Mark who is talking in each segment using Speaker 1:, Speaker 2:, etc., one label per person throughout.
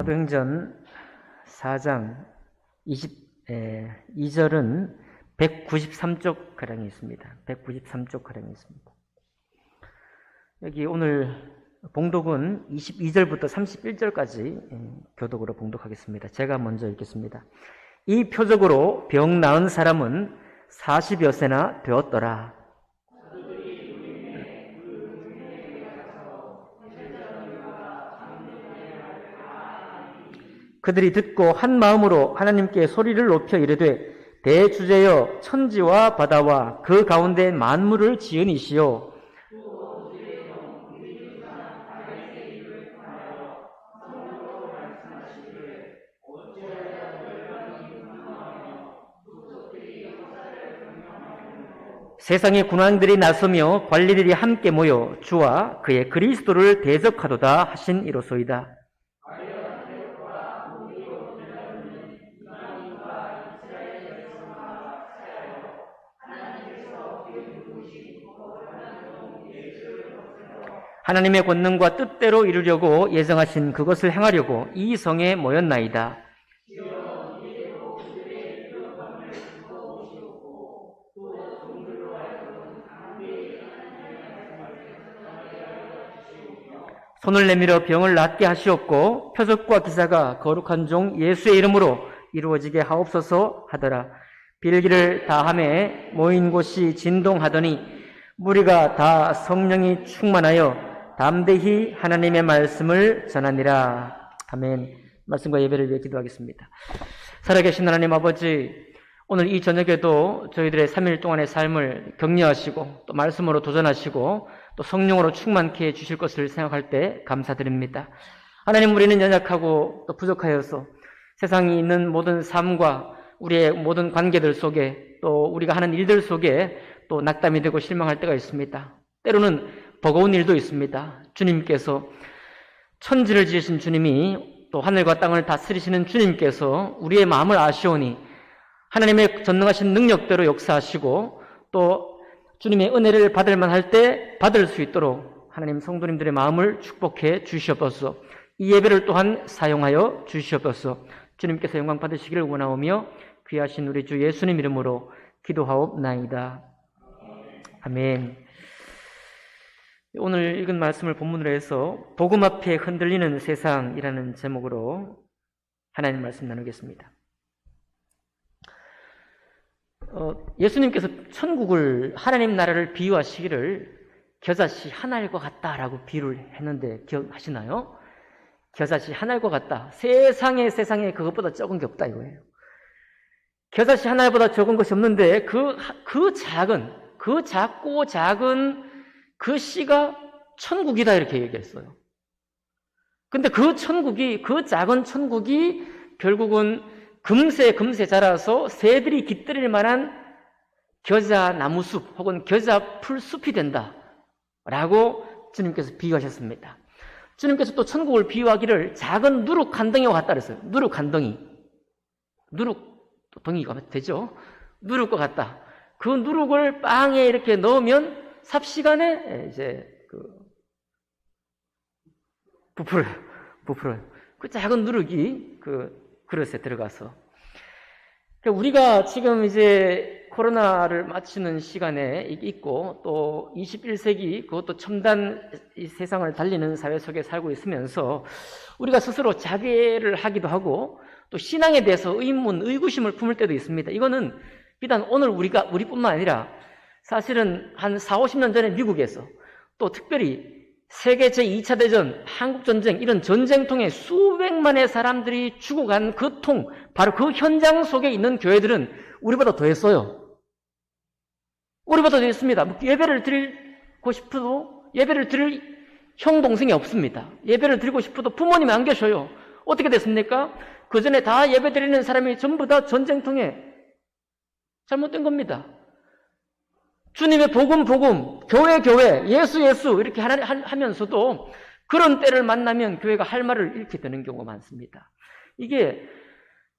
Speaker 1: 사도행전 4장 22절은 193쪽 가량이 있습니다. 193쪽 가량이 있습니다. 여기 오늘 봉독은 22절부터 31절까지 교독으로 봉독하겠습니다. 제가 먼저 읽겠습니다. 이 표적으로 병 나은 사람은 40여 세나 되었더라. 그들이 듣고 한 마음으로 하나님께 소리를 높여 이르되 대주제여 천지와 바다와 그 가운데 만물을 지은 이시오 세상의 군왕들이 나서며 관리들이 함께 모여 주와 그의 그리스도를 대적하도다 하신 이로소이다. 하나님의 권능과 뜻대로 이루려고 예정하신 그것을 행하려고 이 성에 모였나이다. 손을 내밀어 병을 낫게 하시옵고 표적과 기사가 거룩한 종 예수의 이름으로 이루어지게 하옵소서 하더라. 빌기를 다하매 모인 곳이 진동하더니 무리가 다 성령이 충만하여 담대히 하나님의 말씀을 전하니라. 아멘. 말씀과 예배를 위해 기도하겠습니다. 살아계신 하나님 아버지, 오늘 이 저녁에도 저희들의 3일 동안의 삶을 격려하시고 또 말씀으로 도전하시고 또 성령으로 충만케 해주실 것을 생각할 때 감사드립니다. 하나님, 우리는 연약하고 또 부족하여서 세상에 있는 모든 삶과 우리의 모든 관계들 속에 또 우리가 하는 일들 속에 또 낙담이 되고 실망할 때가 있습니다. 때로는 버거운 일도 있습니다. 주님께서, 천지를 지으신 주님이 또 하늘과 땅을 다스리시는 주님께서 우리의 마음을 아시오니 하나님의 전능하신 능력대로 역사하시고 또 주님의 은혜를 받을 만할 때 받을 수 있도록 하나님 성도님들의 마음을 축복해 주시옵소서. 이 예배를 또한 사용하여 주시옵소서. 주님께서 영광 받으시기를 원하오며 귀하신 우리 주 예수님 이름으로 기도하옵나이다. 아멘. 오늘 읽은 말씀을 본문으로 해서 복음 앞에 흔들리는 세상이라는 제목으로 하나님 말씀 나누겠습니다. 예수님께서 천국을, 하나님 나라를 비유하시기를 겨자씨 한 알과 같다라고 비유를 했는데 기억하시나요? 겨자씨 한 알과 같다. 세상에 그것보다 적은 게 없다 이거예요. 겨자씨 한 알보다 적은 것이 없는데 그 작고 작은 그 씨가 천국이다 이렇게 얘기했어요. 근데 그 작은 천국이 결국은 금세 자라서 새들이 깃들일 만한 겨자 나무숲 혹은 겨자 풀숲이 된다라고 주님께서 비유하셨습니다. 주님께서 또 천국을 비유하기를 작은 누룩 한 덩이와 같다 그랬어요. 누룩 한 덩이. 덩이가 되죠? 누룩과 같다. 그 누룩을 빵에 이렇게 넣으면 삽시간에 이제 부풀어요. 그 작은 누룩이 그릇에 들어가서. 그러니까 우리가 지금 이제 코로나를 마치는 시간에 있고 또 21세기 그것도 첨단 이 세상을 달리는 사회 속에 살고 있으면서 우리가 스스로 자괴를 하기도 하고 또 신앙에 대해서 의구심을 품을 때도 있습니다. 이거는 비단 오늘 우리뿐만 아니라 사실은 한 40-50년 전에 미국에서 또 특별히 세계 제2차 대전, 한국전쟁 이런 전쟁통에 수백만의 사람들이 죽어간 바로 그 현장 속에 있는 교회들은 우리보다 더 했어요. 우리보다 더 했습니다. 예배를 드리고 싶어도 예배를 드릴 형, 동생이 없습니다. 예배를 드리고 싶어도 부모님이 안 계셔요. 어떻게 됐습니까? 그 전에 다 예배 드리는 사람이 전부 다 전쟁통에 잘못된 겁니다. 주님의 복음, 교회, 예수 이렇게 하면서도 그런 때를 만나면 교회가 할 말을 잃게 되는 경우가 많습니다. 이게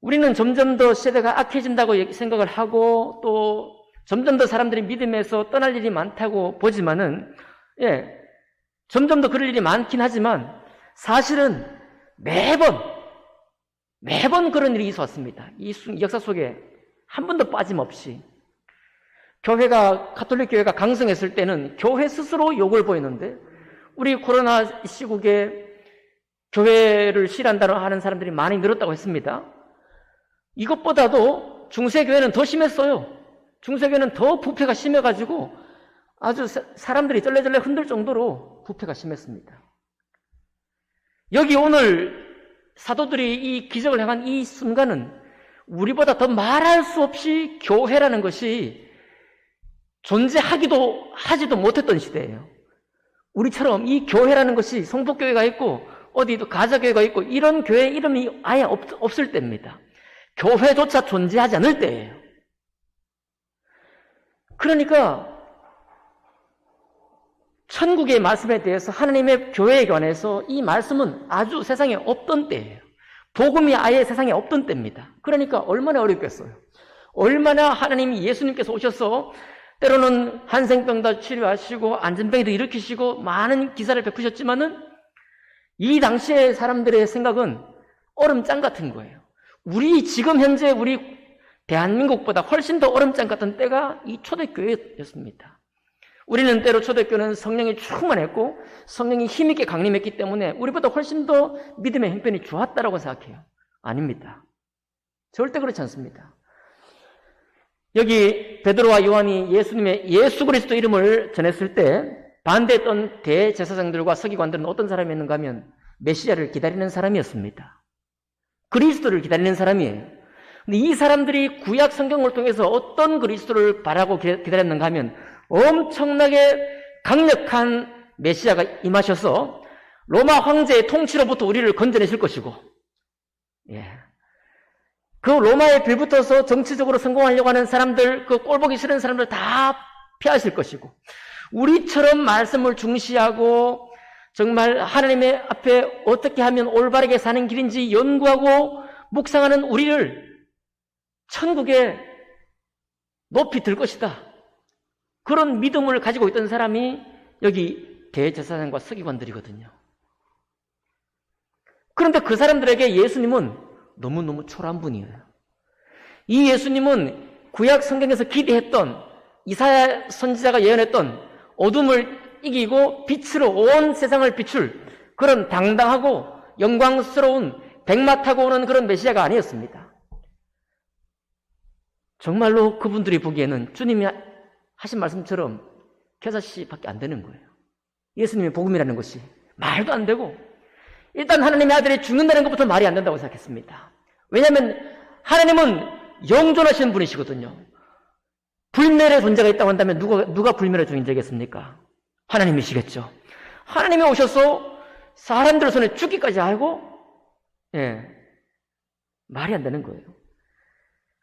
Speaker 1: 우리는 점점 더 시대가 악해진다고 생각을 하고 또 점점 더 사람들이 믿음에서 떠날 일이 많다고 보지만은 점점 더 그럴 일이 많긴 하지만 사실은 매번 매번 그런 일이 있어왔습니다. 이 역사 속에 한 번도 빠짐없이. 가톨릭 교회가 강성했을 때는 교회 스스로 욕을 보였는데, 우리 코로나 시국에 교회를 싫어한다고 하는 사람들이 많이 늘었다고 했습니다. 이것보다도 중세교회는 더 심했어요. 중세교회는 더 부패가 심해가지고 아주 사람들이 쩔레쩔레 흔들 정도로 부패가 심했습니다. 여기 오늘 사도들이 이 기적을 행한 이 순간은 우리보다 더 말할 수 없이 교회라는 것이 존재하기도 하지도 못했던 시대예요. 우리처럼 이 교회라는 것이 성북교회가 있고 어디도 가자교회가 있고 이런 교회 이름이 아예 없을 때입니다. 교회조차 존재하지 않을 때예요. 그러니까 천국의 말씀에 대해서 하나님의 교회에 관해서 이 말씀은 아주 세상에 없던 때예요. 복음이 아예 세상에 없던 때입니다. 그러니까 얼마나 어렵겠어요. 얼마나 하나님이 예수님께서 오셔서 때로는 한생병도 치료하시고 안전병도 일으키시고 많은 기사를 베푸셨지만은 이 당시의 사람들의 생각은 얼음장 같은 거예요. 지금 현재 우리 대한민국보다 훨씬 더 얼음장 같은 때가 이 초대교회였습니다. 우리는 때로 초대교회는 성령이 충만했고 성령이 힘있게 강림했기 때문에 우리보다 훨씬 더 믿음의 형편이 좋았다라고 생각해요. 아닙니다. 절대 그렇지 않습니다. 여기 베드로와 요한이 예수님의 예수 그리스도 이름을 전했을 때 반대했던 대제사장들과 서기관들은 어떤 사람이었는가 하면 메시아를 기다리는 사람이었습니다. 그리스도를 기다리는 사람이에요. 근데 이 사람들이 구약 성경을 통해서 어떤 그리스도를 바라고 기다렸는가 하면 엄청나게 강력한 메시아가 임하셔서 로마 황제의 통치로부터 우리를 건져내실 것이고, 그 로마에 빌붙어서 정치적으로 성공하려고 하는 사람들, 그 꼴보기 싫은 사람들 다 피하실 것이고, 우리처럼 말씀을 중시하고 정말 하나님의 앞에 어떻게 하면 올바르게 사는 길인지 연구하고 묵상하는 우리를 천국에 높이 들 것이다. 그런 믿음을 가지고 있던 사람이 여기 대제사장과 서기관들이거든요. 그런데 그 사람들에게 예수님은 너무너무 초라한 분이에요. 이 예수님은 구약 성경에서 기대했던, 이사야 선지자가 예언했던 어둠을 이기고 빛으로 온 세상을 비출 그런 당당하고 영광스러운 백마 타고 오는 그런 메시아가 아니었습니다. 정말로 그분들이 보기에는 주님이 하신 말씀처럼 겨자씨밖에 안 되는 거예요. 예수님의 복음이라는 것이 말도 안 되고, 일단 하나님의 아들이 죽는다는 것부터 말이 안 된다고 생각했습니다. 왜냐하면 하나님은 영존하시는 분이시거든요. 불멸의 존재가 있다고 한다면 누가 불멸의 존재겠습니까? 하나님이시겠죠. 하나님이 오셔서 사람들 손에 죽기까지 알고, 말이 안 되는 거예요.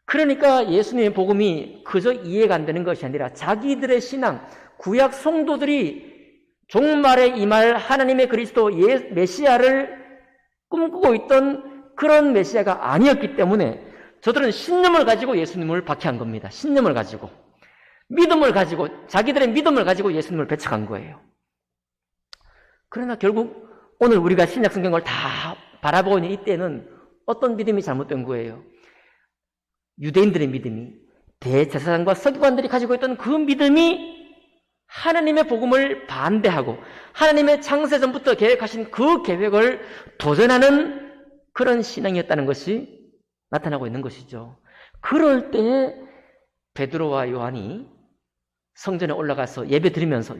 Speaker 1: 그러니까 예수님의 복음이 그저 이해가 안 되는 것이 아니라 자기들의 신앙, 구약 성도들이 종말에 임할 하나님의 그리스도 메시아를 꿈꾸고 있던 그런 메시아가 아니었기 때문에 저들은 신념을 가지고 예수님을 박해한 겁니다. 신념을 가지고, 믿음을 가지고, 자기들의 믿음을 가지고 예수님을 배척한 거예요. 그러나 결국 오늘 우리가 신약 성경을 다 바라보고 있는 이때는 어떤 믿음이 잘못된 거예요? 유대인들의 믿음이, 대제사장과 서기관들이 가지고 있던 그 믿음이 하나님의 복음을 반대하고 하나님의 창세전부터 계획하신 그 계획을 도전하는 그런 신앙이었다는 것이 나타나고 있는 것이죠. 그럴 때에 베드로와 요한이 성전에 올라가서 예배 드리면서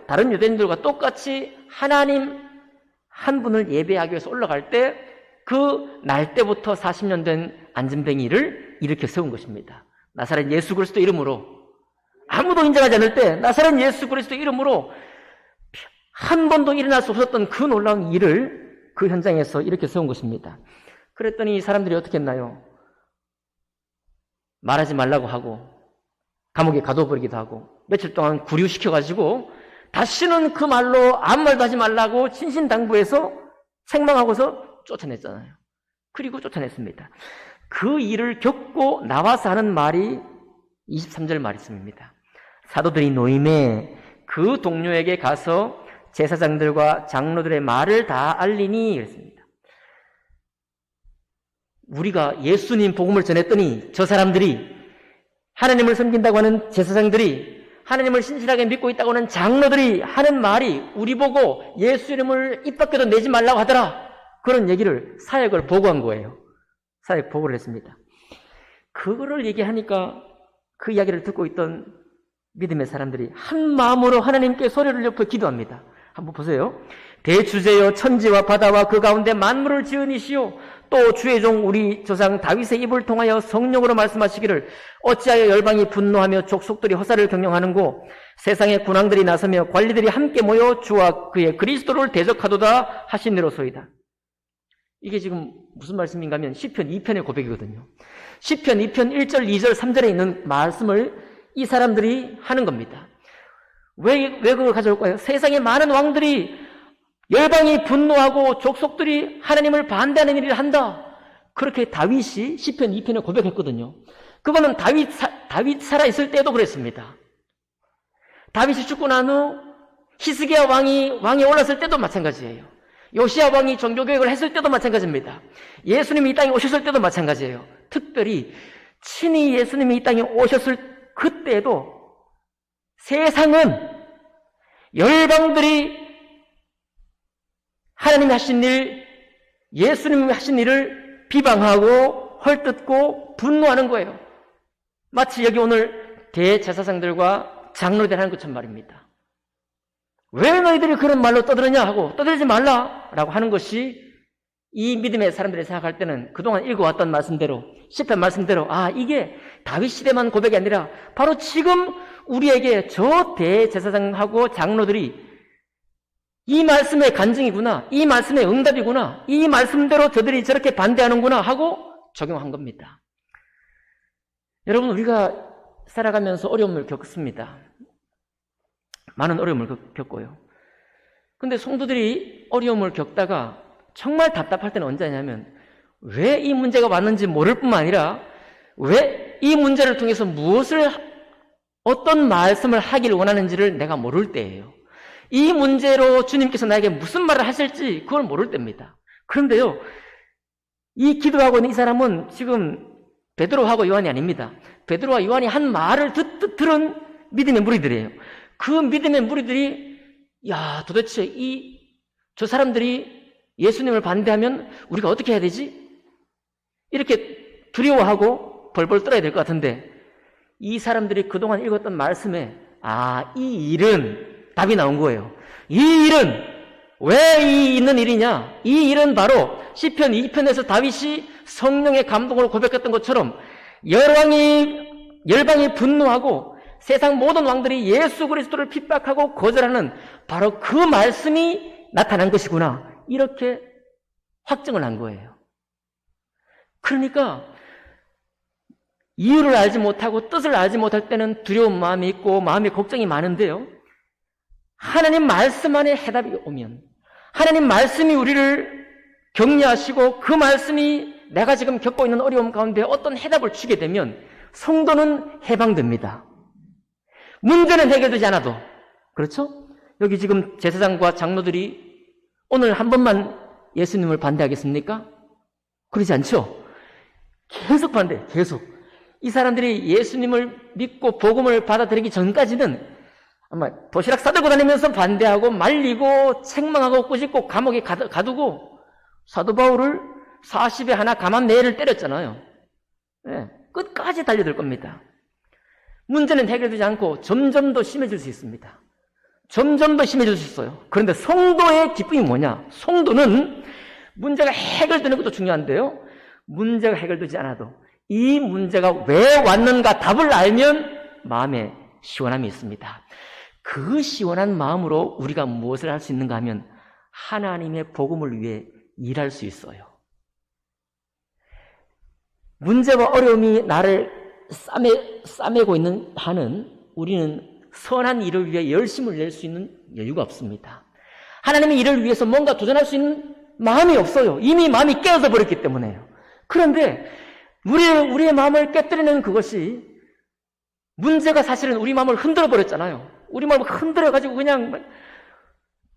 Speaker 1: 다른 유대인들과 똑같이 하나님 한 분을 예배하기 위해서 올라갈 때 그 날 때부터 40년 된 안진뱅이를 일으켜 세운 것입니다. 나사렛 예수 그리스도 이름으로, 아무도 인정하지 않을 때 나사렛 예수 그리스도 이름으로 한 번도 일어날 수 없었던 그 놀라운 일을 그 현장에서 일으켜 세운 것입니다. 그랬더니 사람들이 어떻게 했나요? 말하지 말라고 하고 감옥에 가둬버리기도 하고 며칠 동안 구류시켜가지고 다시는 그 말로 아무 말도 하지 말라고 신신당부해서 책망하고서 쫓아냈잖아요. 그리고 쫓아냈습니다. 그 일을 겪고 나와서 하는 말이 23절 말씀입니다. 사도들이 노임에 그 동료에게 가서 제사장들과 장로들의 말을 다 알리니 그랬습니다. 우리가 예수님 복음을 전했더니 저 사람들이, 하나님을 섬긴다고 하는 제사장들이, 하나님을 신실하게 믿고 있다고 하는 장로들이 하는 말이 우리 보고 예수 이름을 입 밖에도 내지 말라고 하더라. 그런 얘기를, 사역을 보고한 거예요. 사역 보고를 했습니다. 그거를 얘기하니까 그 이야기를 듣고 있던 믿음의 사람들이 한 마음으로 하나님께 소리를 높여 기도합니다. 한번 보세요. 대주제여 천지와 바다와 그 가운데 만물을 지은 이시오, 또 주의 종 우리 조상 다윗의 입을 통하여 성령으로 말씀하시기를 어찌하여 열방이 분노하며 족속들이 허사를 경영하는고 세상의 군왕들이 나서며 관리들이 함께 모여 주와 그의 그리스도를 대적하도다 하시니로소이다. 이게 지금 무슨 말씀인가 하면 시편 2편의 고백이거든요. 시편 2편 1절, 2절, 3절에 있는 말씀을 이 사람들이 하는 겁니다. 왜 그걸 가져올까요? 세상의 많은 왕들이, 열방이 분노하고 족속들이 하나님을 반대하는 일을 한다. 그렇게 다윗이 시편 2편에 고백했거든요. 그거는 다윗 살아있을 때도 그랬습니다. 다윗이 죽고 난 후 히스기야 왕이 올랐을 때도 마찬가지예요. 요시야 왕이 종교개혁을 했을 때도 마찬가지입니다. 예수님이 이 땅에 오셨을 때도 마찬가지예요. 특별히 친히 예수님이 이 땅에 오셨을 그때에도 세상은 열방들이 하나님이 하신 일, 예수님이 하신 일을 비방하고 헐뜯고 분노하는 거예요. 마치 여기 오늘 대제사장들과 장로들 하는 것처럼 말입니다. 왜 너희들이 그런 말로 떠들으냐 하고, 떠들지 말라 라고 하는 것이 이 믿음의 사람들이 생각할 때는 그동안 읽어왔던 말씀대로, 시편 말씀대로, 이게 다윗 시대만 고백이 아니라 바로 지금 우리에게 저 대제사장하고 장로들이 이 말씀의 간증이구나, 이 말씀의 응답이구나, 이 말씀대로 저들이 저렇게 반대하는구나 하고 적용한 겁니다. 여러분, 우리가 살아가면서 어려움을 겪습니다. 많은 어려움을 겪고요. 근데 성도들이 어려움을 겪다가 정말 답답할 때는 언제냐면, 왜 이 문제가 왔는지 모를 뿐만 아니라 왜 이 문제를 통해서 어떤 말씀을 하길 원하는지를 내가 모를 때예요. 이 문제로 주님께서 나에게 무슨 말을 하실지 그걸 모를 때입니다. 그런데요, 이 기도하고 있는 이 사람은 지금 베드로하고 요한이 아닙니다. 베드로와 요한이 한 말을 들은 믿음의 무리들이에요. 그 믿음의 무리들이, 도대체 저 사람들이 예수님을 반대하면 우리가 어떻게 해야 되지? 이렇게 두려워하고 벌벌 떨어야 될 것 같은데, 이 사람들이 그동안 읽었던 말씀에 이 일은 답이 나온 거예요. 이 일은 왜 있는 일이냐? 이 일은 바로 시편 2편에서 다윗이 성령의 감동으로 고백했던 것처럼 열방이 분노하고 세상 모든 왕들이 예수 그리스도를 핍박하고 거절하는 바로 그 말씀이 나타난 것이구나, 이렇게 확증을 한 거예요. 그러니까 이유를 알지 못하고 뜻을 알지 못할 때는 두려운 마음이 있고 마음에 걱정이 많은데요, 하나님 말씀 안에 해답이 오면, 하나님 말씀이 우리를 격려하시고 그 말씀이 내가 지금 겪고 있는 어려움 가운데 어떤 해답을 주게 되면 성도는 해방됩니다. 문제는 해결되지 않아도. 그렇죠? 여기 지금 제사장과 장로들이 오늘 한 번만 예수님을 반대하겠습니까? 그러지 않죠? 계속 반대, 계속. 이 사람들이 예수님을 믿고 복음을 받아들이기 전까지는 아마 도시락 싸들고 다니면서 반대하고 말리고 책망하고 꾸짖고 감옥에 가두고, 사도 바울을 40에 하나 가만 내를 때렸잖아요. 끝까지 달려들 겁니다. 문제는 해결되지 않고 점점 더 심해질 수 있습니다. 점점 더 심해질 수 있어요. 그런데 성도의 기쁨이 뭐냐? 성도는 문제가 해결되는 것도 중요한데요, 문제가 해결되지 않아도 이 문제가 왜 왔는가 답을 알면 마음에 시원함이 있습니다. 그 시원한 마음으로 우리가 무엇을 할 수 있는가 하면 하나님의 복음을 위해 일할 수 있어요. 문제와 어려움이 나를 싸매고 있는 한은 우리는 선한 일을 위해 열심을 낼 수 있는 여유가 없습니다. 하나님의 일을 위해서 뭔가 도전할 수 있는 마음이 없어요. 이미 마음이 깨어져 버렸기 때문에요. 그런데 우리의 마음을 깨뜨리는 그것이, 문제가 사실은 우리 마음을 흔들어 버렸잖아요. 우리 마음을 흔들어가지고 그냥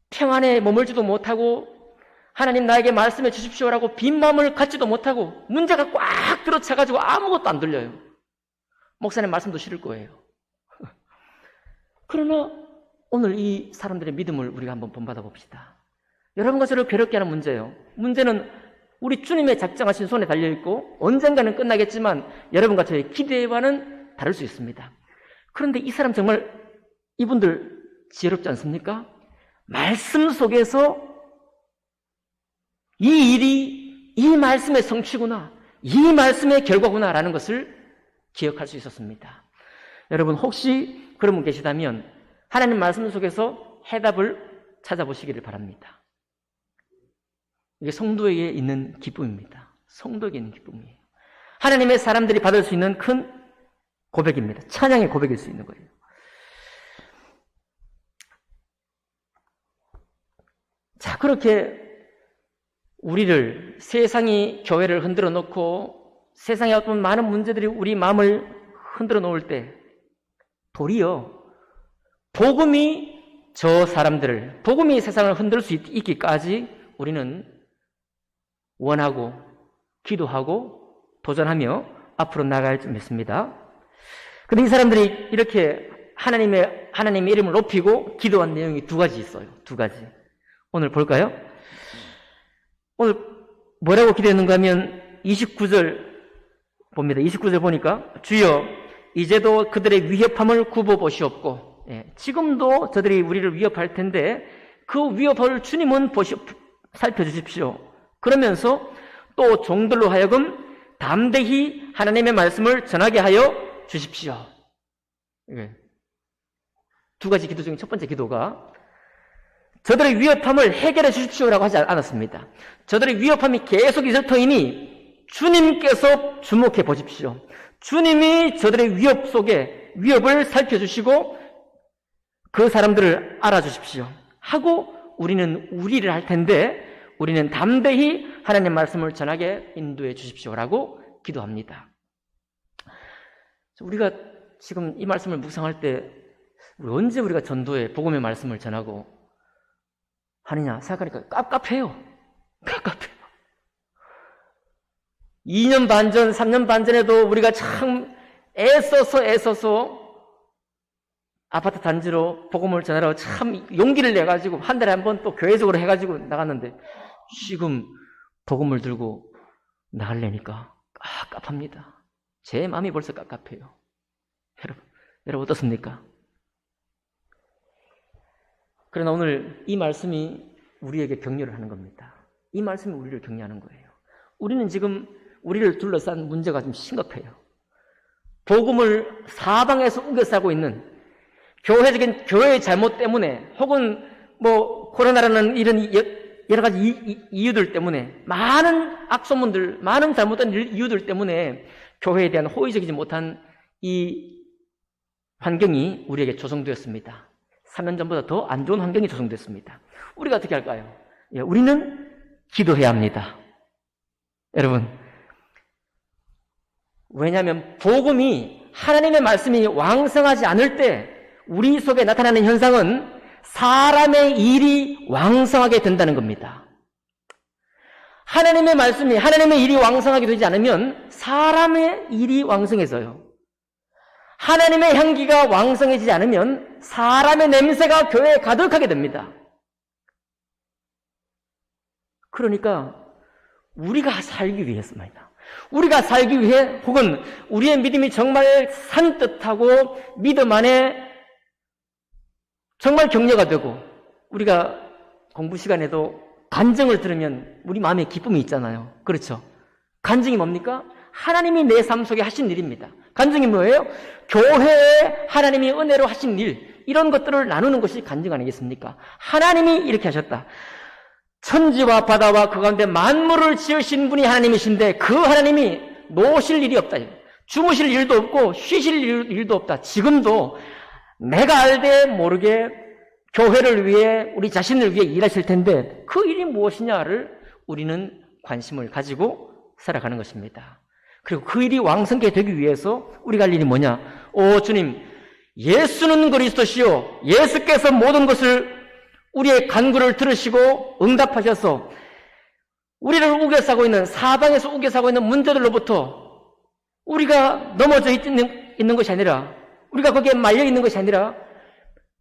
Speaker 1: 평안에 머물지도 못하고 하나님 나에게 말씀해 주십시오라고 빈 마음을 갖지도 못하고 문제가 꽉 들어차가지고 아무것도 안 들려요. 목사님 말씀도 싫을 거예요. 그러나 오늘 이 사람들의 믿음을 우리가 한번 본받아 봅시다. 여러분과 저를 괴롭게 하는 문제예요. 문제는 우리 주님의 작정하신 손에 달려있고 언젠가는 끝나겠지만 여러분과 저의 기대와는 다를 수 있습니다. 그런데 이 사람 정말 이분들 지혜롭지 않습니까? 말씀 속에서 이 일이 이 말씀의 성취구나, 이 말씀의 결과구나 라는 것을 기억할 수 있었습니다. 여러분 혹시 그런 분 계시다면 하나님 말씀 속에서 해답을 찾아보시기를 바랍니다. 이게 성도에게 있는 기쁨입니다. 성도에게 있는 기쁨이에요. 하나님의 사람들이 받을 수 있는 큰 고백입니다. 찬양의 고백일 수 있는 거예요. 자, 그렇게 우리를 세상이 교회를 흔들어 놓고 세상의 어떤 많은 문제들이 우리 마음을 흔들어 놓을 때 도리어 복음이 저 사람들을, 복음이 세상을 흔들 수 있기까지 우리는 원하고 기도하고 도전하며 앞으로 나갈 줄 믿습니다. 그런데 이 사람들이 이렇게 하나님의 이름을 높이고 기도한 내용이 두 가지 있어요. 두 가지. 오늘 볼까요? 오늘 뭐라고 기도했는가 하면 29절 봅니다. 29절 보니까 주여 이제도 그들의 위협함을 굽어보시옵고, 지금도 저들이 우리를 위협할 텐데 그 위협을 주님은 살펴주십시오. 그러면서 또 종들로 하여금 담대히 하나님의 말씀을 전하게 하여 주십시오. 두 가지 기도 중에 첫 번째 기도가 저들의 위협함을 해결해 주십시오라고 하지 않았습니다. 저들의 위협함이 계속 있을 터이니 주님께서 주목해 보십시오. 주님이 저들의 위협 속에 위협을 살펴주시고 그 사람들을 알아주십시오 하고 우리는 우리를 할 텐데 우리는 담대히 하나님 말씀을 전하게 인도해 주십시오라고 기도합니다. 우리가 지금 이 말씀을 묵상할 때 언제 우리가 전도에 복음의 말씀을 전하고 하느냐 생각하니까 깝깝해요. 깝깝해요. 2년 반 전, 3년 반 전에도 우리가 참 애써서 아파트 단지로 복음을 전하러 참 용기를 내가지고 한 달에 한 번 또 교회적으로 해가지고 나갔는데 지금 복음을 들고 나가려니까 깝깝합니다. 제 마음이 벌써 깝깝해요. 여러분 어떻습니까? 그러나 오늘 이 말씀이 우리에게 격려를 하는 겁니다. 이 말씀이 우리를 격려하는 거예요. 우리는 지금 우리를 둘러싼 문제가 좀 심각해요. 복음을 사방에서 우겨싸고 있는 교회적인 교회의 잘못 때문에 혹은 코로나라는 이런 여러 가지 이유들 때문에 많은 악소문들, 많은 잘못된 이유들 때문에 교회에 대한 호의적이지 못한 이 환경이 우리에게 조성되었습니다. 3년 전보다 더 안 좋은 환경이 조성됐습니다. 우리가 어떻게 할까요? 우리는 기도해야 합니다. 여러분, 왜냐하면 복음이 하나님의 말씀이 왕성하지 않을 때 우리 속에 나타나는 현상은 사람의 일이 왕성하게 된다는 겁니다. 하나님의 말씀이, 하나님의 일이 왕성하게 되지 않으면 사람의 일이 왕성해져요. 하나님의 향기가 왕성해지지 않으면 사람의 냄새가 교회에 가득하게 됩니다. 그러니까 우리가 살기 위해서입니다. 우리가 살기 위해 혹은 우리의 믿음이 정말 산뜻하고 믿음 안에 정말 격려가 되고 우리가 공부 시간에도 간증을 들으면 우리 마음에 기쁨이 있잖아요. 그렇죠? 간증이 뭡니까? 하나님이 내 삶 속에 하신 일입니다. 간증이 뭐예요? 교회에 하나님이 은혜로 하신 일, 이런 것들을 나누는 것이 간증 아니겠습니까? 하나님이 이렇게 하셨다. 천지와 바다와 그 가운데 만물을 지으신 분이 하나님이신데 그 하나님이 노실 일이 없다. 주무실 일도 없고 쉬실 일도 없다. 지금도 내가 알되 모르게 교회를 위해 우리 자신을 위해 일하실 텐데 그 일이 무엇이냐를 우리는 관심을 가지고 살아가는 것입니다. 그리고 그 일이 왕성하게 되기 위해서 우리가 할 일이 뭐냐? 오 주님, 예수는 그리스도시요 예수께서 모든 것을 우리의 간구를 들으시고 응답하셔서 우리를 우겨싸고 있는, 사방에서 우겨싸고 있는 문제들로부터 우리가 넘어져 있는 것이 아니라, 우리가 거기에 말려 있는 것이 아니라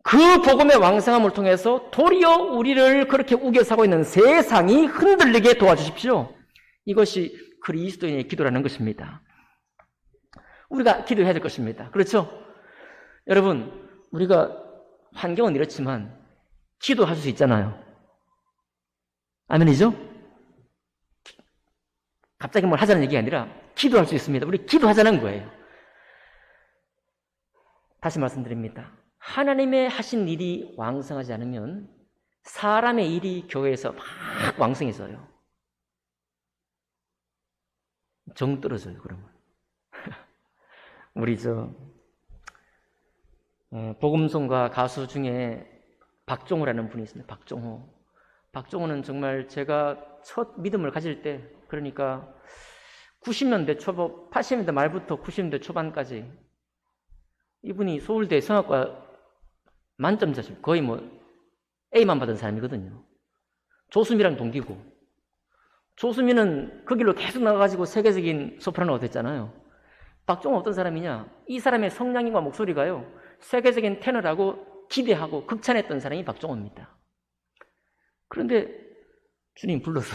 Speaker 1: 그 복음의 왕성함을 통해서 도리어 우리를 그렇게 우겨싸고 있는 세상이 흔들리게 도와주십시오. 이것이 그리스도인의 기도라는 것입니다. 우리가 기도해야 될 것입니다. 그렇죠? 여러분, 우리가 환경은 이렇지만 기도할 수 있잖아요. 아멘이죠? 갑자기 뭘 하자는 얘기가 아니라 기도할 수 있습니다. 우리 기도하자는 거예요. 다시 말씀드립니다. 하나님의 하신 일이 왕성하지 않으면 사람의 일이 교회에서 막 왕성해져요. 정 떨어져요, 그러면. 우리 복음송가 가수 중에 박종호라는 분이 있습니다. 박종호는 정말 제가 첫 믿음을 가질 때, 그러니까 90년대 초반, 80년대 말부터 90년대 초반까지 이분이 서울대 성악과 만점자십, 거의 A만 받은 사람이거든요. 조수미랑 동기고, 조수미는 그 길로 계속 나가가지고 세계적인 소프라노가 됐잖아요. 박종호 어떤 사람이냐? 이 사람의 성량과 목소리가요, 세계적인 테너라고 기대하고 극찬했던 사람이 박종호입니다. 그런데 주님 불러서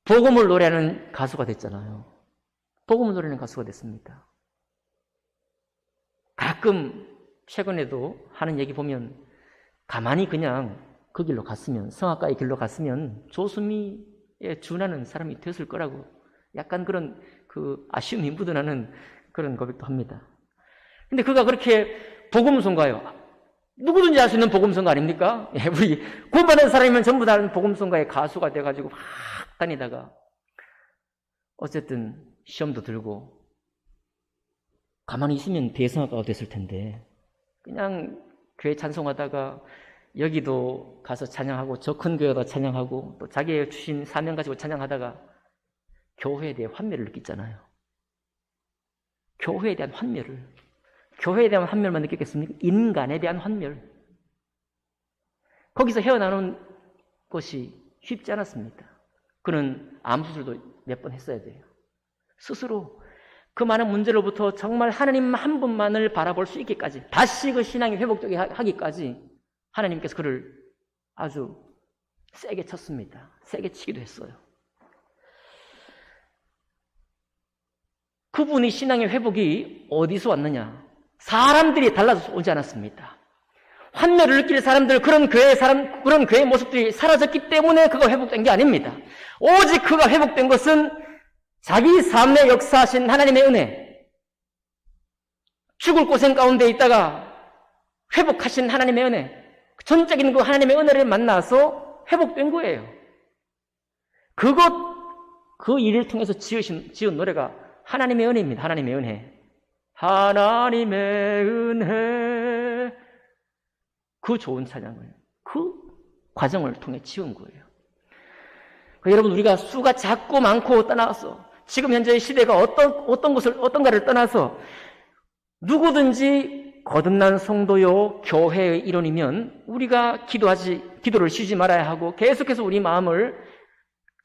Speaker 1: 복음을 노래하는 가수가 됐잖아요. 복음을 노래하는 가수가 됐습니다. 가끔 최근에도 하는 얘기 보면 가만히 그냥 그 길로 갔으면, 성악가의 길로 갔으면 조수미에 준하는 사람이 됐을 거라고 약간 그런 아쉬움이 묻어나는 그런 고백도 합니다. 근데 그가 그렇게 복음송가요. 누구든지 할 수 있는 복음송가 아닙니까? 우리 구원받은 사람이면 전부 다 복음송가의 가수가 돼가지고 막 다니다가 어쨌든 시험도 들고 가만히 있으면 대성악가가 됐을 텐데 그냥 교회 찬송하다가 여기도 가서 찬양하고 저 큰 교회도 찬양하고 또 자기의 주신 사명 가지고 찬양하다가 교회에 대해 환멸을 느끼잖아요. 교회에 대한 환멸만 느꼈겠습니까? 인간에 대한 환멸. 거기서 헤어나오는 것이 쉽지 않았습니다. 그는 암 수술도 몇 번 했어야 돼요. 스스로 그 많은 문제로부터 정말 하나님 한 분만을 바라볼 수 있기까지, 다시 그 신앙이 회복되게 하기까지 하나님께서 그를 아주 세게 쳤습니다. 세게 치기도 했어요. 그분의 신앙의 회복이 어디서 왔느냐? 사람들이 달라져서 오지 않았습니다. 환멸을 느낄 사람들, 그런 교회의 모습들이 사라졌기 때문에 그가 회복된 게 아닙니다. 오직 그가 회복된 것은 자기 삶에 역사하신 하나님의 은혜, 죽을 고생 가운데 있다가 회복하신 하나님의 은혜, 전적인 그 하나님의 은혜를 만나서 회복된 거예요. 그 일을 통해서 지은 노래가 하나님의 은혜입니다. 하나님의 은혜. 하나님의 은혜. 그 좋은 찬양을 그 과정을 통해 지은 거예요. 여러분, 우리가 수가 작고 많고 떠나서 지금 현재의 시대가 어떤가를 떠나서 누구든지 거듭난 성도요 교회의 일원이면 우리가 기도를 쉬지 말아야 하고 계속해서 우리 마음을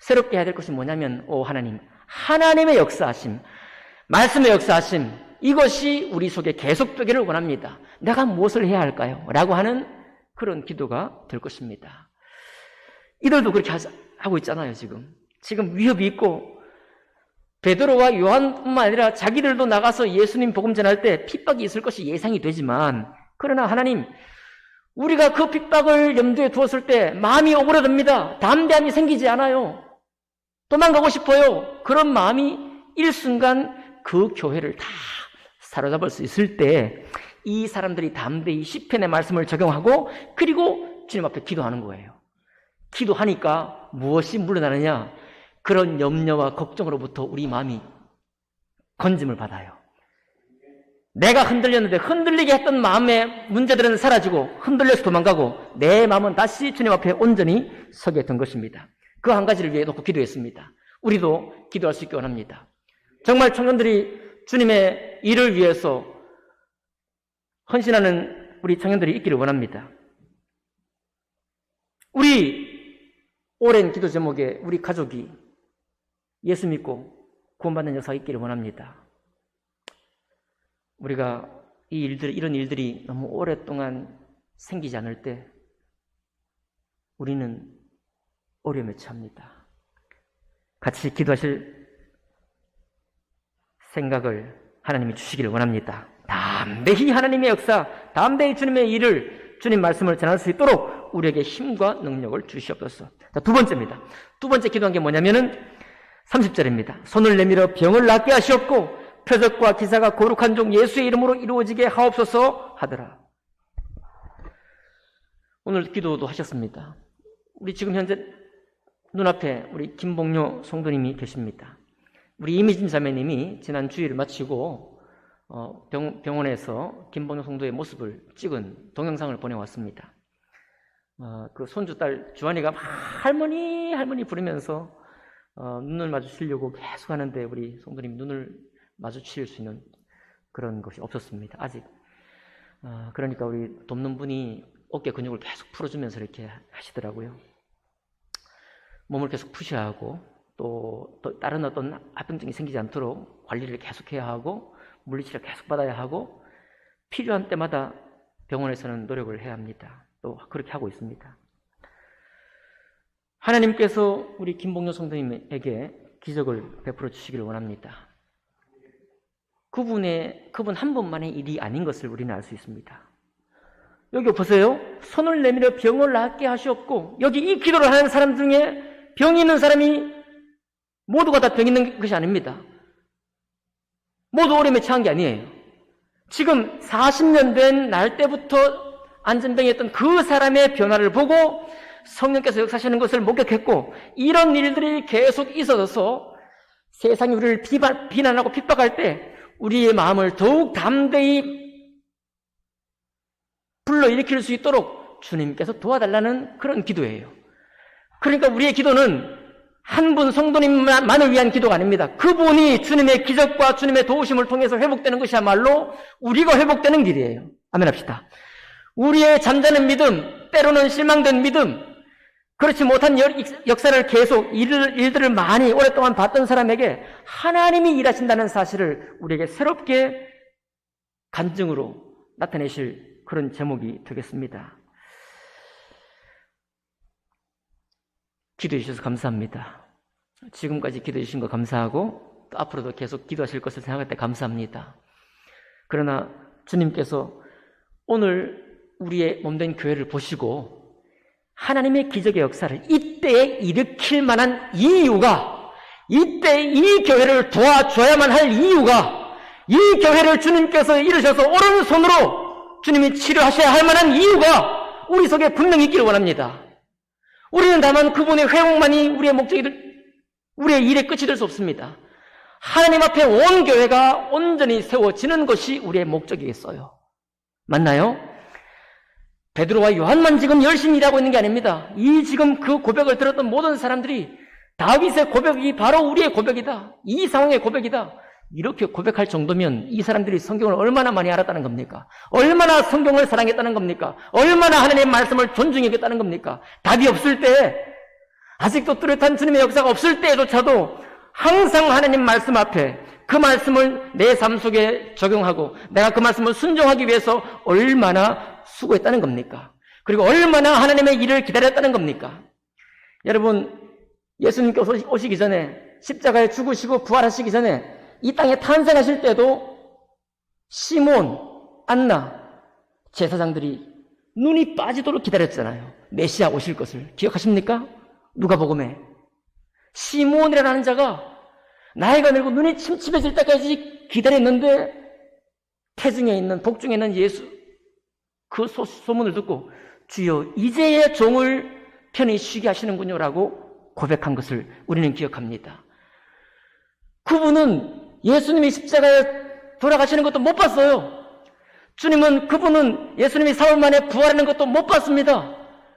Speaker 1: 새롭게 해야 될 것이 뭐냐면, 하나님의 역사하심, 말씀의 역사하심, 이것이 우리 속에 계속되기를 원합니다. 내가 무엇을 해야 할까요? 라고 하는 그런 기도가 될 것입니다. 이들도 그렇게 하고 있잖아요. 지금 위협이 있고, 베드로와 요한뿐만 아니라 자기들도 나가서 예수님 복음 전할 때 핍박이 있을 것이 예상이 되지만, 그러나 하나님, 우리가 그 핍박을 염두에 두었을 때 마음이 오그라듭니다. 담대함이 생기지 않아요. 도망가고 싶어요. 그런 마음이 일순간 그 교회를 다 사로잡을 수 있을 때 이 사람들이 담대히 시편의 말씀을 적용하고 그리고 주님 앞에 기도하는 거예요. 기도하니까 무엇이 물러나느냐? 그런 염려와 걱정으로부터 우리 마음이 건짐을 받아요. 내가 흔들렸는데 흔들리게 했던 마음의 문제들은 사라지고 흔들려서 도망가고 내 마음은 다시 주님 앞에 온전히 서게 된 것입니다. 그 한 가지를 위해 놓고 기도했습니다. 우리도 기도할 수 있기 원합니다. 정말 청년들이 주님의 일을 위해서 헌신하는 우리 청년들이 있기를 원합니다. 우리 오랜 기도 제목에 우리 가족이 예수 믿고 구원받는 역사가 있기를 원합니다. 우리가 이런 일들이 너무 오랫동안 생기지 않을 때 우리는 어려움에 처합니다. 같이 기도하실 생각을 하나님이 주시기를 원합니다. 담대히 하나님의 역사, 담대히 주님의 일을, 주님 말씀을 전할 수 있도록 우리에게 힘과 능력을 주시옵소서. 자, 두 번째입니다. 두 번째 기도한 게 뭐냐면은 30절입니다. 손을 내밀어 병을 낫게 하시옵고 표적과 기사가 거룩한 종 예수의 이름으로 이루어지게 하옵소서 하더라. 오늘 기도도 하셨습니다. 우리 지금 현재 눈앞에 우리 김봉료 성도님이 계십니다. 우리 이미진 자매님이 지난 주일을 마치고 병원에서 김봉료 성도의 모습을 찍은 동영상을 보내왔습니다. 그 손주딸 주환이가 막 할머니 부르면서 눈을 마주치려고 계속 하는데 우리 성도님 눈을 마주칠 수 있는 그런 것이 없었습니다. 아직. 그러니까 우리 돕는 분이 어깨 근육을 계속 풀어주면서 이렇게 하시더라고요. 몸을 계속 푸셔야 하고 또 다른 어떤 합병증이 생기지 않도록 관리를 계속해야 하고 물리치료를 계속 받아야 하고 필요한 때마다 병원에서는 노력을 해야 합니다. 또 그렇게 하고 있습니다. 하나님께서 우리 김봉료 성도님에게 기적을 베풀어 주시기를 원합니다. 그분 한 분만의 일이 아닌 것을 우리는 알 수 있습니다. 여기 보세요. 손을 내밀어 병을 낫게 하시옵고, 여기 이 기도를 하는 사람 중에 병이 있는 사람이 모두가 다 병이 있는 것이 아닙니다. 모두 어려움에 처한 게 아니에요. 지금 40년 된 날 때부터 안전병이었던 그 사람의 변화를 보고 성령께서 역사하시는 것을 목격했고, 이런 일들이 계속 있어져서 세상이 우리를 비난하고 핍박할 때 우리의 마음을 더욱 담대히 불러일으킬 수 있도록 주님께서 도와달라는 그런 기도예요. 그러니까 우리의 기도는 한 분 성도님만을 위한 기도가 아닙니다. 그분이 주님의 기적과 주님의 도우심을 통해서 회복되는 것이야말로 우리가 회복되는 길이에요. 아멘 합시다. 우리의 잠자는 믿음, 때로는 실망된 믿음, 그렇지 못한 역사를 계속 일들을 많이 오랫동안 봤던 사람에게 하나님이 일하신다는 사실을 우리에게 새롭게 간증으로 나타내실 그런 제목이 되겠습니다. 기도해 주셔서 감사합니다. 지금까지 기도해 주신 거 감사하고 또 앞으로도 계속 기도하실 것을 생각할 때 감사합니다. 그러나 주님께서 오늘 우리의 몸된 교회를 보시고 하나님의 기적의 역사를 이때에 일으킬 만한 이유가, 이때 이 교회를 도와줘야만 할 이유가, 이 교회를 주님께서 이루셔서 오른손으로 주님이 치료하셔야 할 만한 이유가 우리 속에 분명히 있기를 원합니다. 우리는 다만 그분의 회복만이 우리의 일의 끝이 될 수 없습니다. 하나님 앞에 온 교회가 온전히 세워지는 것이 우리의 목적이겠어요. 맞나요? 베드로와 요한만 지금 열심히 일하고 있는 게 아닙니다. 이 지금 그 고백을 들었던 모든 사람들이 다윗의 고백이 바로 우리의 고백이다. 이 상황의 고백이다. 이렇게 고백할 정도면 이 사람들이 성경을 얼마나 많이 알았다는 겁니까? 얼마나 성경을 사랑했다는 겁니까? 얼마나 하나님의 말씀을 존중했다는 겁니까? 답이 없을 때, 아직도 뚜렷한 주님의 역사가 없을 때조차도 항상 하나님 말씀 앞에 그 말씀을 내 삶 속에 적용하고 내가 그 말씀을 순종하기 위해서 얼마나 수고했다는 겁니까? 그리고 얼마나 하나님의 일을 기다렸다는 겁니까? 여러분, 예수님께서 오시기 전에 십자가에 죽으시고 부활하시기 전에 이 땅에 탄생하실 때도 시몬, 안나 제사장들이 눈이 빠지도록 기다렸잖아요. 메시아 오실 것을 기억하십니까? 누가복음에 시몬이라는 자가 나이가 들고 눈이 침침해질 때까지 기다렸는데 태중에 있는 복중에 있는 예수 그 소문을 듣고 주여 이제의 종을 편히 쉬게 하시는군요 라고 고백한 것을 우리는 기억합니다. 그분은 예수님이 십자가에 돌아가시는 것도 못 봤어요. 그분은 예수님이 사흘 만에 부활하는 것도 못 봤습니다.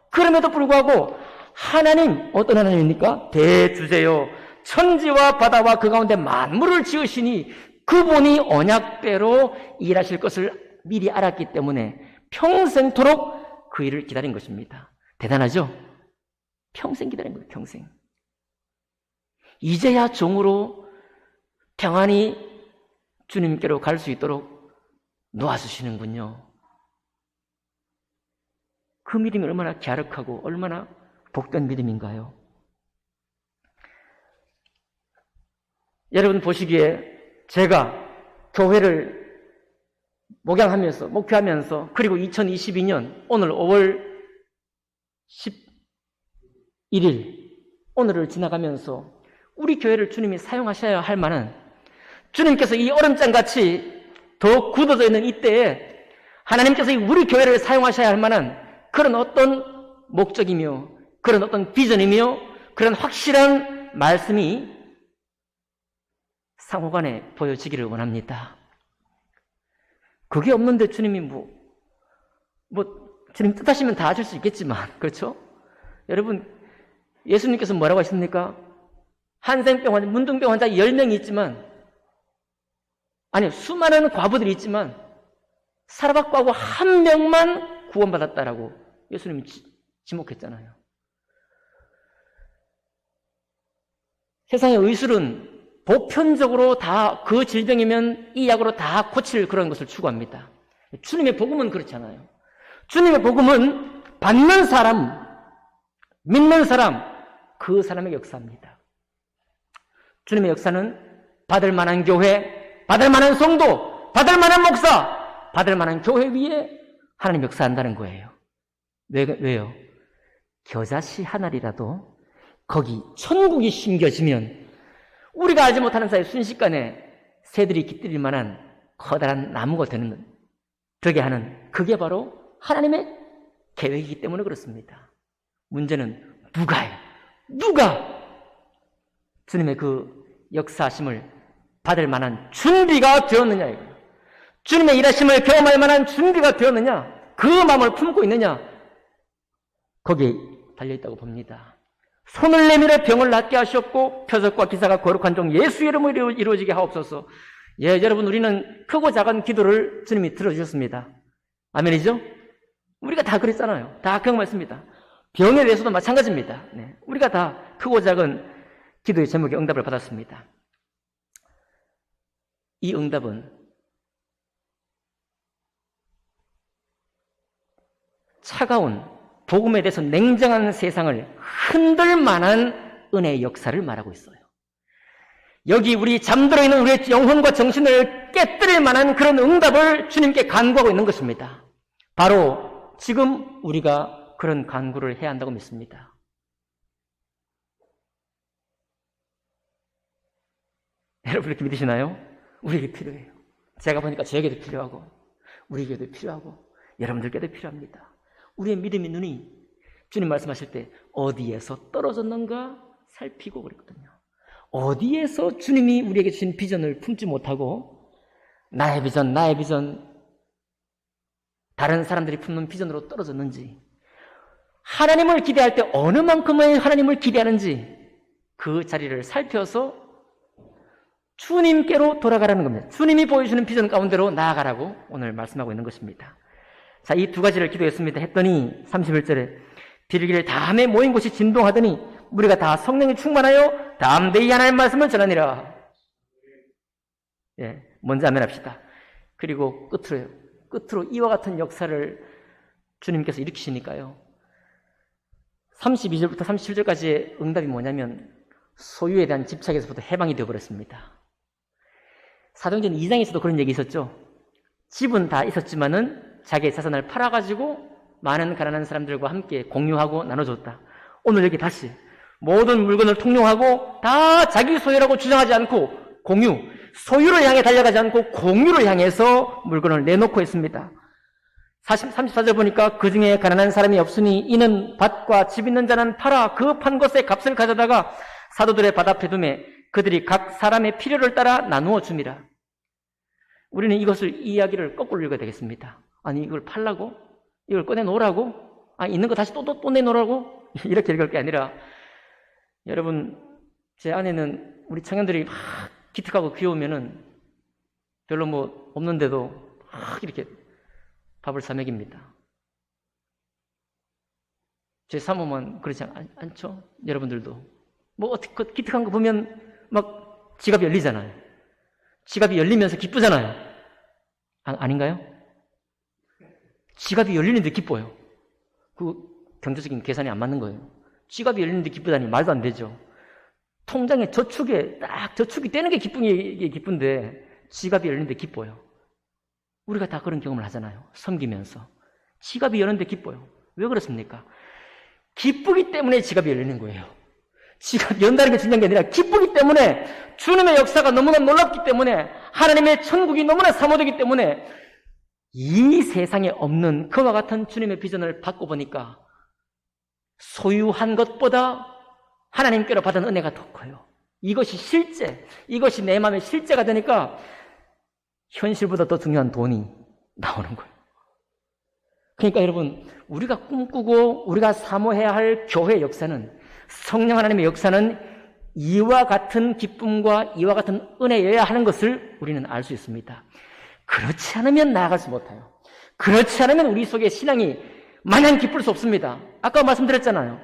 Speaker 1: 그럼에도 불구하고 하나님, 어떤 하나님입니까? 대주제요 천지와 바다와 그 가운데 만물을 지으시니 그분이 언약대로 일하실 것을 미리 알았기 때문에 평생토록 그 일을 기다린 것입니다. 대단하죠? 평생 기다린 거예요, 평생. 이제야 종으로 평안히 주님께로 갈 수 있도록 놓아주시는군요. 그 믿음이 얼마나 갸륵하고 얼마나 복된 믿음인가요? 여러분 보시기에 제가 교회를 목양하면서, 목표하면서, 그리고 2022년 오늘 5월 11일 오늘을 지나가면서 우리 교회를 주님이 사용하셔야 할 만한, 주님께서 이 얼음장같이 더 굳어져 있는 이때에 하나님께서 우리 교회를 사용하셔야 할 만한 그런 어떤 목적이며 그런 어떤 비전이며 그런 확실한 말씀이 상호간에 보여지기를 원합니다. 그게 없는데 주님이 주님 뜻하시면 다 하실 수 있겠지만, 그렇죠? 여러분, 예수님께서 뭐라고 하십니까? 한센병 환자, 문둥병 환자 10명이 있지만, 수많은 과부들이 있지만, 사라박과하고 한 명만 구원받았다라고 예수님이 지목했잖아요. 세상의 의술은 보편적으로 다 그 질병이면 이 약으로 다 고칠 그런 것을 추구합니다. 주님의 복음은 그렇지 않아요. 주님의 복음은 받는 사람, 믿는 사람, 그 사람의 역사입니다. 주님의 역사는 받을 만한 교회, 받을 만한 성도, 받을 만한 목사, 받을 만한 교회 위에 하나님 역사한다는 거예요. 왜요? 겨자씨 하나리라도 거기 천국이 심겨지면 우리가 알지 못하는 사이 순식간에 새들이 깃들일 만한 커다란 나무가 되게 하는, 그게 바로 하나님의 계획이기 때문에 그렇습니다. 문제는 누가 주님의 그 역사하심을 받을 만한 준비가 되었느냐 이거예요. 주님의 일하심을 경험할 만한 준비가 되었느냐, 그 마음을 품고 있느냐, 거기에 달려있다고 봅니다. 손을 내밀어 병을 낫게 하시옵고 표적과 기사가 거룩한 종 예수의 이름으로 이루어지게 하옵소서. 예, 여러분, 우리는 크고 작은 기도를 주님이 들어주셨습니다. 아멘이죠? 우리가 다 그랬잖아요. 다 경험했습니다. 병에 대해서도 마찬가지입니다. 네, 우리가 다 크고 작은 기도의 제목에 응답을 받았습니다. 이 응답은 차가운 복음에 대해서 냉정한 세상을 흔들 만한 은혜의 역사를 말하고 있어요. 여기 우리 잠들어 있는 우리의 영혼과 정신을 깨뜨릴 만한 그런 응답을 주님께 간구하고 있는 것입니다. 바로 지금 우리가 그런 간구를 해야 한다고 믿습니다. 여러분 이렇게 믿으시나요? 우리에게 필요해요. 제가 보니까 저에게도 필요하고 우리에게도 필요하고 여러분들께도 필요합니다. 우리의 믿음의 눈이 주님 말씀하실 때 어디에서 떨어졌는가 살피고 그랬거든요. 어디에서 주님이 우리에게 주신 비전을 품지 못하고 나의 비전 다른 사람들이 품는 비전으로 떨어졌는지, 하나님을 기대할 때 어느 만큼의 하나님을 기대하는지 그 자리를 살펴서 주님께로 돌아가라는 겁니다. 주님이 보여주는 비전 가운데로 나아가라고 오늘 말씀하고 있는 것입니다. 자, 이 두 가지를 기도했습니다. 했더니 31절에 빌기를 다음에 모인 곳이 진동하더니 우리가 다 성령이 충만하여 담대히 하나님의 말씀을 전하니라. 예, 먼저 아멘합시다. 그리고 끝으로 이와 같은 역사를 주님께서 일으키시니까요. 32절부터 37절까지의 응답이 뭐냐면 소유에 대한 집착에서부터 해방이 되어버렸습니다. 사도행전 2장에서도 그런 얘기 있었죠. 집은 다 있었지만은 자기의 자산을 팔아가지고 많은 가난한 사람들과 함께 공유하고 나눠줬다. 오늘 여기 다시 모든 물건을 통용하고 다 자기 소유라고 주장하지 않고 소유를 향해 달려가지 않고 공유를 향해서 물건을 내놓고 있습니다. 34절 보니까 그 중에 가난한 사람이 없으니 이는 밭과 집 있는 자는 팔아 그 판 것의 값을 가져다가 사도들의 밭 앞에 두매 그들이 각 사람의 필요를 따라 나누어 줍니다. 우리는 이 이야기를 거꾸로 읽어야 되겠습니다. 아니 이걸 팔라고? 이걸 꺼내놓으라고? 있는 거 다시 또 내놓으라고? 이렇게 읽을 게 아니라, 여러분, 제 아내는 우리 청년들이 막 기특하고 귀여우면은 별로 없는데도 막 이렇게 밥을 사 먹입니다. 제 사모만 그렇지 않죠? 여러분들도. 뭐 어떻게 기특한 거 보면 막 지갑이 열리잖아요. 지갑이 열리면서 기쁘잖아요. 아닌가요? 지갑이 열리는데 기뻐요. 그 경제적인 계산이 안 맞는 거예요. 지갑이 열리는데 기쁘다니 말도 안 되죠. 통장에 저축에 딱 저축이 되는 게 기쁜데 지갑이 열리는데 기뻐요. 우리가 다 그런 경험을 하잖아요. 섬기면서. 지갑이 열리는데 기뻐요. 왜 그렇습니까? 기쁘기 때문에 지갑이 열리는 거예요. 지갑이 연다는 게 중요한 게 아니라 기쁘기 때문에 주님의 역사가 너무나 놀랍기 때문에 하나님의 천국이 너무나 사모되기 때문에 이 세상에 없는 그와 같은 주님의 비전을 받고 보니까 소유한 것보다 하나님께로 받은 은혜가 더 커요. 이것이 실제, 이것이 내 마음의 실제가 되니까 현실보다 더 중요한 돈이 나오는 거예요. 그러니까 여러분, 우리가 꿈꾸고 우리가 사모해야 할 교회의 역사는, 성령 하나님의 역사는 이와 같은 기쁨과 이와 같은 은혜여야 하는 것을 우리는 알 수 있습니다. 그렇지 않으면 나아갈 수 못해요. 그렇지 않으면 우리 속에 신앙이 마냥 기쁠 수 없습니다. 아까 말씀드렸잖아요.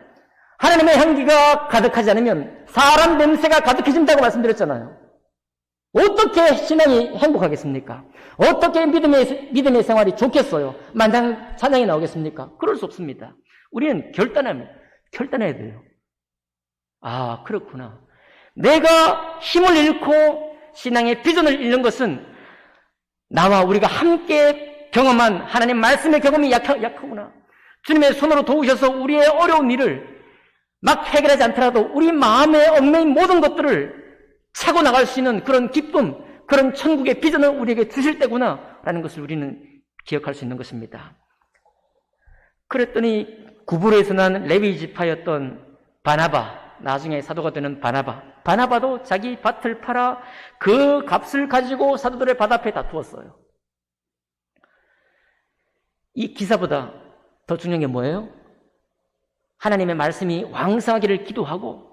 Speaker 1: 하나님의 향기가 가득하지 않으면 사람 냄새가 가득해진다고 말씀드렸잖아요. 어떻게 신앙이 행복하겠습니까? 어떻게 믿음의 생활이 좋겠어요? 만장 찬양이 나오겠습니까? 그럴 수 없습니다. 우리는 결단해야 돼요. 아, 그렇구나. 내가 힘을 잃고 신앙의 비전을 잃는 것은 나와 우리가 함께 경험한 하나님 말씀의 경험이 약하구나. 주님의 손으로 도우셔서 우리의 어려운 일을 막 해결하지 않더라도 우리 마음에 얽매인 모든 것들을 차고 나갈 수 있는 그런 기쁨, 그런 천국의 비전을 우리에게 주실 때구나 라는 것을 우리는 기억할 수 있는 것입니다. 그랬더니 구브로에서 난 레위 지파였던 바나바, 나중에 사도가 되는 바나바도 자기 밭을 팔아 그 값을 가지고 사도들의 밭 앞에 다투었어요. 이 기사보다 더 중요한 게 뭐예요? 하나님의 말씀이 왕성하기를 기도하고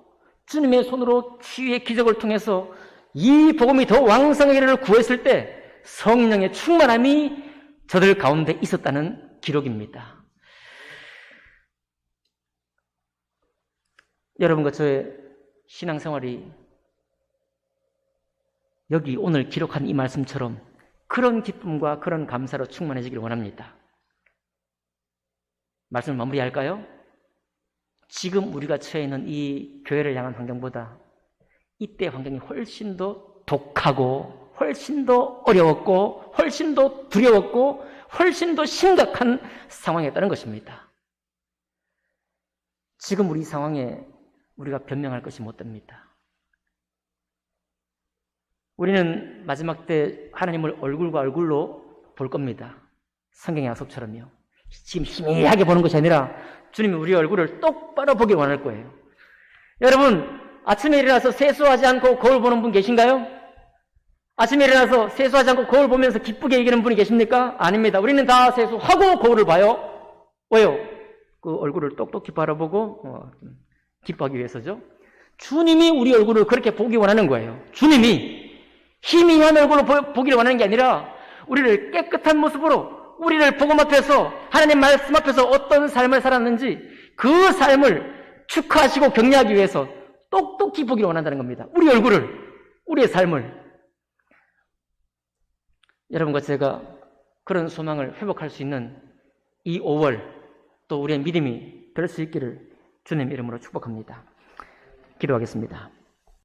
Speaker 1: 주님의 손으로 치유의 기적을 통해서 이 복음이 더 왕성하기를 구했을 때 성령의 충만함이 저들 가운데 있었다는 기록입니다. 여러분과 저의 신앙생활이 여기 오늘 기록한 이 말씀처럼 그런 기쁨과 그런 감사로 충만해지기를 원합니다. 말씀을 마무리할까요? 지금 우리가 처해 있는 이 교회를 향한 환경보다 이때 환경이 훨씬 더 독하고 훨씬 더 어려웠고 훨씬 더 두려웠고 훨씬 더 심각한 상황이었다는 것입니다. 지금 우리 상황에 우리가 변명할 것이 못 됩니다. 우리는 마지막 때 하나님을 얼굴과 얼굴로 볼 겁니다. 성경의 약속처럼요. 지금 희미하게 보는 것이 아니라 주님이 우리 얼굴을 똑바로 보길 원할 거예요. 여러분, 아침에 일어나서 세수하지 않고 거울 보는 분 계신가요? 아침에 일어나서 세수하지 않고 거울 보면서 기쁘게 이기는 분이 계십니까? 아닙니다. 우리는 다 세수하고 거울을 봐요. 왜요? 그 얼굴을 똑똑히 바라보고 기뻐하기 위해서죠. 주님이 우리 얼굴을 그렇게 보기 원하는 거예요. 주님이 희미한 얼굴로 보기를 원하는 게 아니라 우리를 깨끗한 모습으로 우리를 복음 앞에서 하나님 말씀 앞에서 어떤 삶을 살았는지 그 삶을 축하하시고 격려하기 위해서 똑똑히 보기를 원한다는 겁니다. 우리 얼굴을, 우리의 삶을. 여러분과 제가 그런 소망을 회복할 수 있는 이 5월 또 우리의 믿음이 될 수 있기를 주님 이름으로 축복합니다. 기도하겠습니다.